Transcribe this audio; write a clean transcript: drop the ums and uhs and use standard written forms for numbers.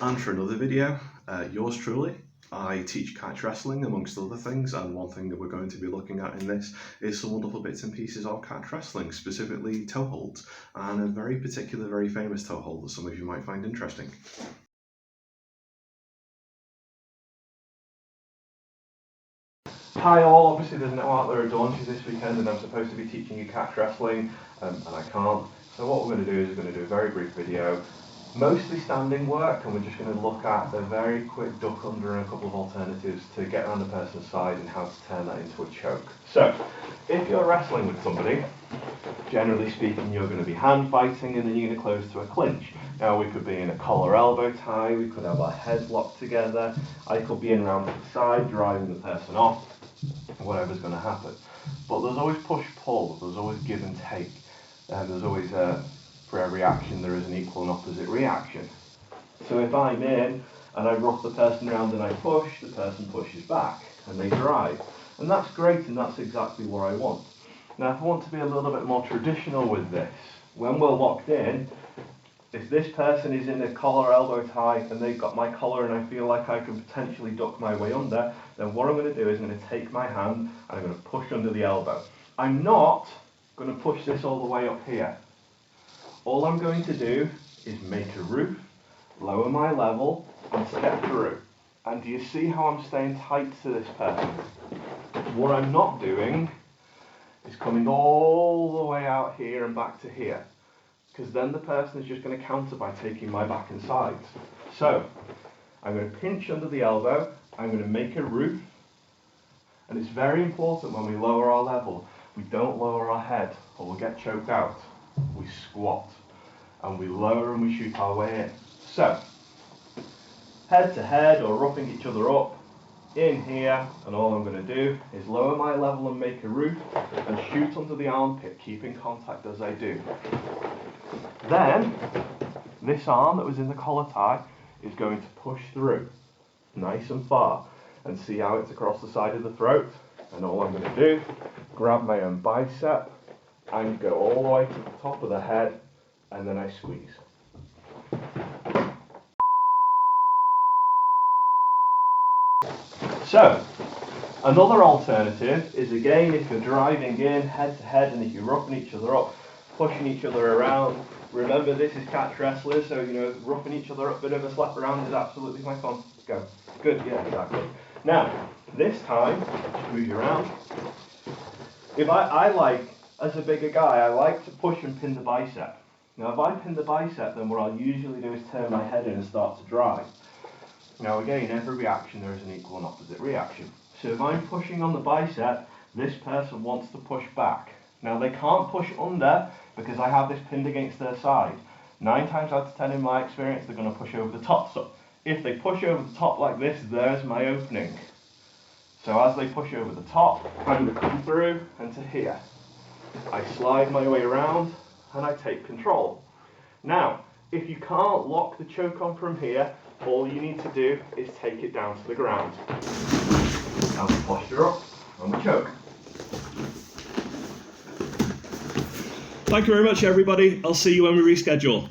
And for another video, yours truly. I teach catch wrestling amongst other things, and one thing that we're going to be looking at in this is some wonderful bits and pieces of catch wrestling, specifically toe holds, and a very particular, very famous toe hold that some of you might find interesting. Hi all, obviously there's no out there at Adorns this weekend and I'm supposed to be teaching you catch wrestling and I can't. So what we're going to do is we're going to do a very brief video, mostly standing work, and we're just going to look at a very quick duck under and a couple of alternatives to get around the person's side and how to turn that into a choke. So, if you're wrestling with somebody, generally speaking you're going to be hand fighting and then you're going to close to a clinch. Now we could be in a collar elbow tie, we could have our heads locked together, I could be in round to the side driving the person off, whatever's going to happen. But there's always push-pull, there's always give and take, and there's always for every action there is an equal and opposite reaction. So if I'm in and I rough the person around and I push, the person pushes back and they drive. And that's great and that's exactly what I want. Now if I want to be a little bit more traditional with this, when we're locked in, if this person is in a collar elbow tie and they've got my collar and I feel like I can potentially duck my way under, then what I'm going to do is I'm going to take my hand and I'm going to push under the elbow. I'm not going to push this all the way up here. All I'm going to do is make a roof, lower my level and step through. And do you see how I'm staying tight to this person? What I'm not doing is coming all the way out here and back to here, because then the person is just going to counter by taking my back and sides. So I'm going to pinch under the elbow, I'm going to make a roof, and it's very important when we lower our level, we don't lower our head or we'll get choked out. We squat and we lower and we shoot our way in. So head to head or roughing each other up in here, and all I'm going to do is lower my level and make a roof and shoot under the armpit, keeping contact as I do. Then this arm that was in the collar tie is going to push through nice and far, and see how it's across the side of the throat. And all I'm going to do, grab my own bicep and go all the way to the top of the head, and then I squeeze. So, another alternative is, again, if you're driving in head to head and if you're roughing each other up, pushing each other around. Remember, this is catch wrestlers, so roughing each other up, bit of a slap around is absolutely my fun. Go. Good, yeah, exactly. Now, this time, move you around. If I like, as a bigger guy, I like to push and pin the bicep. Now, if I pin the bicep, then what I'll usually do is turn my head in and start to drive. Now, again, every reaction there is an equal and opposite reaction. So if I'm pushing on the bicep, this person wants to push back. Now, they can't push under because I have this pinned against their side. 9 times out of 10 in my experience, they're going to push over the top. So if they push over the top like this, there's my opening. So as they push over the top, I'm going to come through and to here. I slide my way around and I take control. Now, if you can't lock the choke on from here, all you need to do is take it down to the ground. Now the posture up on the choke. Thank you very much, everybody. I'll see you when we reschedule.